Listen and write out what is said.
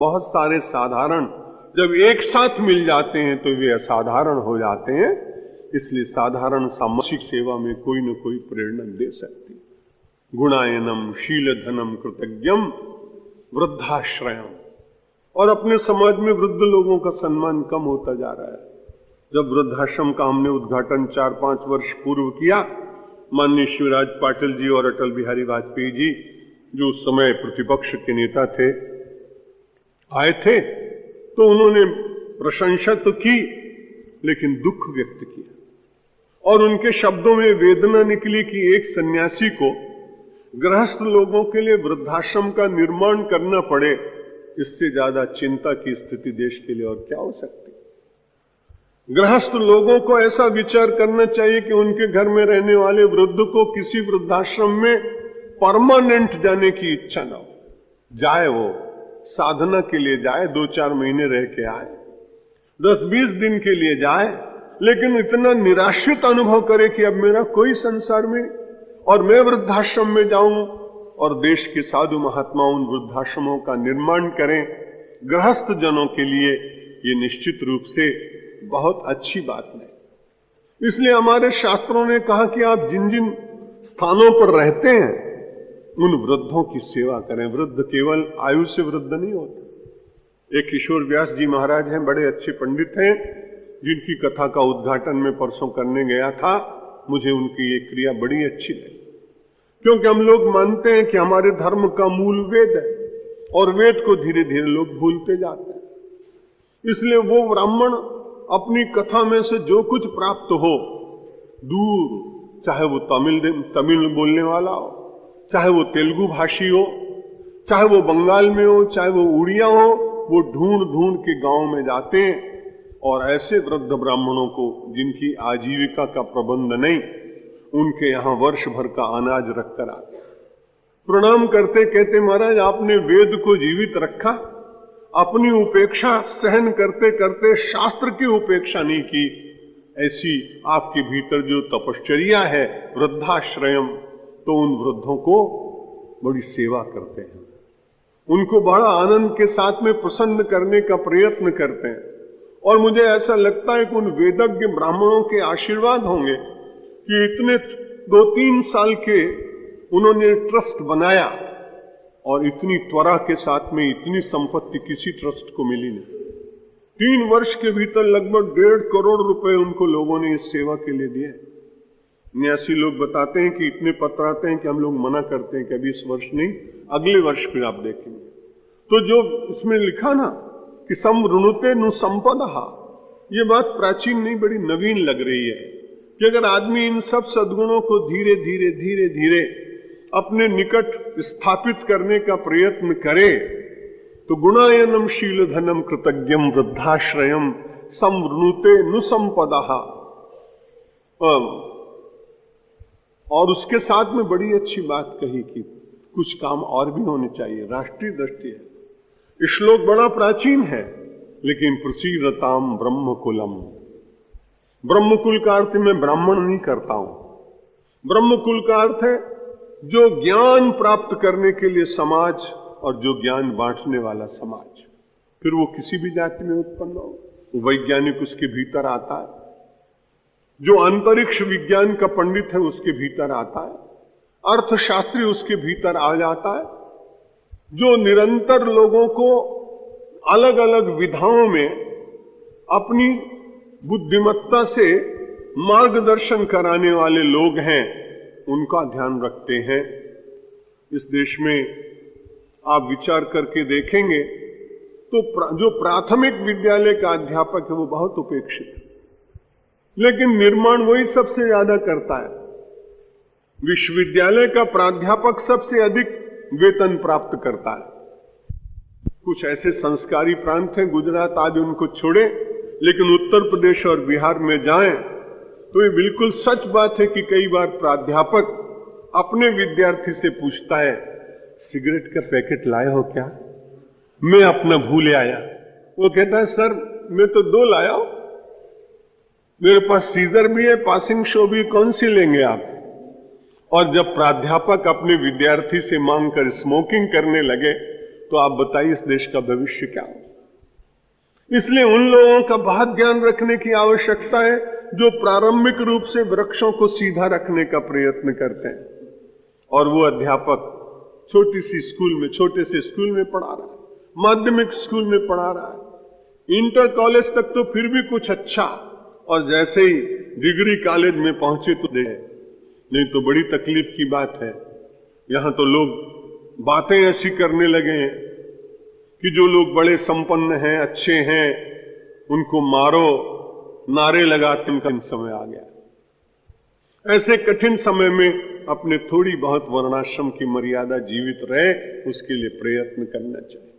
बहुत सारे साधारण जब एक साथ मिल जाते हैं तो वे असाधारण हो जाते हैं। इसलिए साधारण सामाजिक सेवा में कोई न कोई प्रेरणा दे सकती है। गुणायनम शीलधनम कृतज्ञम वृद्धाश्रयम। और अपने समाज में वृद्ध लोगों का सम्मान कम होता जा रहा है। जब वृद्धाश्रम का हमने उद्घाटन 4-5 वर्ष पूर्व किया, माननीय शिवराज पाटिल जी और अटल बिहारी वाजपेयी जी, जो उस समय प्रतिपक्ष के नेता थे, आए थे, तो उन्होंने प्रशंसा तो की लेकिन दुख व्यक्त किया। और उनके शब्दों में वेदना निकली कि एक सन्यासी को गृहस्थ लोगों के लिए वृद्धाश्रम का निर्माण करना पड़े, इससे ज्यादा चिंता की स्थिति देश के लिए और क्या हो सकती। गृहस्थ लोगों को ऐसा विचार करना चाहिए कि उनके घर में रहने वाले वृद्ध को किसी वृद्धाश्रम में परमानेंट जाने की इच्छा ना हो। जाए, वो साधना के लिए जाए, 2-4 महीने रह के आए, 10-20 दिन के लिए जाए, लेकिन इतना निराश्रित अनुभव करे कि अब मेरा कोई संसार में, और मैं वृद्धाश्रम में जाऊं। और देश के साधु महात्मा उन वृद्धाश्रमों का निर्माण करें गृहस्थ जनों के लिए, ये निश्चित रूप से बहुत अच्छी बात नहीं। इसलिए हमारे शास्त्रों ने कहा कि आप जिन जिन स्थानों पर रहते हैं उन वृद्धों की सेवा करें। वृद्ध केवल आयु से वृद्ध नहीं होते। एक किशोर व्यास जी महाराज हैं, बड़े अच्छे पंडित हैं, जिनकी कथा का उद्घाटन में परसों करने गया था। मुझे उनकी ये क्रिया बड़ी अच्छी लगी, क्योंकि हम लोग मानते हैं कि हमारे धर्म का मूल वेद है, और वेद को धीरे धीरे लोग भूलते जाते हैं। इसलिए वो ब्राह्मण अपनी कथा में से जो कुछ प्राप्त हो, दूर, चाहे वो तमिल बोलने वाला हो, चाहे वो तेलुगु भाषी हो, चाहे वो बंगाल में हो, चाहे वो उड़िया हो, वो ढूंढ ढूंढ के गांव में जाते हैं और ऐसे वृद्ध ब्राह्मणों को जिनकी आजीविका का प्रबंध नहीं, उनके यहां वर्ष भर का अनाज रखकर आते, प्रणाम करते, कहते महाराज आपने वेद को जीवित रखा, अपनी उपेक्षा सहन करते करते शास्त्र की उपेक्षा नहीं की। ऐसी आपके भीतर जो तपश्चर्या है, वृद्धाश्रयम, तो उन वृद्धों को बड़ी सेवा करते हैं, उनको बड़ा आनंद के साथ में प्रसन्न करने का प्रयत्न करते हैं। और मुझे ऐसा लगता है कि उन वेदज्ञ ब्राह्मणों के आशीर्वाद होंगे कि इतने 2-3 साल के उन्होंने ट्रस्ट बनाया, और इतनी त्वरा के साथ में इतनी संपत्ति किसी ट्रस्ट को मिली नहीं। 3 वर्ष के भीतर लगभग 1.5 करोड़ रुपए उनको लोगों ने इस सेवा के लिए दिए। न्यासी लोग बताते हैं कि इतने पत्र आते हैं कि हम लोग मना करते हैं कि अभी इस वर्ष नहीं, अगले वर्ष फिर आप देखेंगे। तो जो इसमें लिखा ना कि समृणुते नु संपदा, ये बात प्राचीन नहीं, बड़ी नवीन लग रही है कि अगर आदमी इन सब सद्गुणों को धीरे धीरे धीरे धीरे अपने निकट स्थापित करने का प्रयत्न करे, तो गुणायनम शीलधनम कृतज्ञम वृद्धाश्रयम समृणुते नु संपदा। और उसके साथ में बड़ी अच्छी बात कही कि कुछ काम और भी होने चाहिए, राष्ट्रीय दृष्टि है। श्लोक बड़ा प्राचीन है, लेकिन प्रसीदताम ब्रह्मकुलम। ब्रह्मकुल का अर्थ मैं ब्राह्मण नहीं करता हूं। ब्रह्मकुल का अर्थ है जो ज्ञान प्राप्त करने के लिए समाज, और जो ज्ञान बांटने वाला समाज, फिर वो किसी भी जाति में उत्पन्न हो। वो वैज्ञानिक उसके भीतर आता है, जो अंतरिक्ष विज्ञान का पंडित है उसके भीतर आता है, अर्थशास्त्री उसके भीतर आ जाता है, जो निरंतर लोगों को अलग अलग विधाओं में अपनी बुद्धिमत्ता से मार्गदर्शन कराने वाले लोग हैं, उनका ध्यान रखते हैं। इस देश में आप विचार करके देखेंगे तो जो प्राथमिक विद्यालय का अध्यापक है वो बहुत उपेक्षित है, लेकिन निर्माण वही सबसे ज्यादा करता है। विश्वविद्यालय का प्राध्यापक सबसे अधिक वेतन प्राप्त करता है। कुछ ऐसे संस्कारी प्रांत हैं, गुजरात आज उनको छोड़े, लेकिन उत्तर प्रदेश और बिहार में जाएं तो ये बिल्कुल सच बात है कि कई बार प्राध्यापक अपने विद्यार्थी से पूछता है, सिगरेट का पैकेट लाए हो क्या? मैं अपना भूल आया। वो कहता है सर मैं तो 2 लाया हूं, मेरे पास सीजर भी है, पासिंग शो भी, कौन सी लेंगे आप? और जब प्राध्यापक अपने विद्यार्थी से मांगकर स्मोकिंग करने लगे तो आप बताइए इस देश का भविष्य क्या हो। इसलिए उन लोगों का बहुत ज्ञान रखने की आवश्यकता है जो प्रारंभिक रूप से वृक्षों को सीधा रखने का प्रयत्न करते हैं। और वो अध्यापक छोटे से स्कूल में पढ़ा रहा है, माध्यमिक स्कूल में पढ़ा रहा है, इंटर कॉलेज तक तो फिर भी कुछ अच्छा, और जैसे ही डिग्री कॉलेज में पहुंचे तो नहीं तो बड़ी तकलीफ की बात है। यहां तो लोग बातें ऐसी करने लगे हैं कि जो लोग बड़े संपन्न हैं, अच्छे हैं, उनको मारो, नारे लगाते उनका समय आ गया। ऐसे कठिन समय में अपने थोड़ी बहुत वर्णाश्रम की मर्यादा जीवित रहे, उसके लिए प्रयत्न करना चाहिए।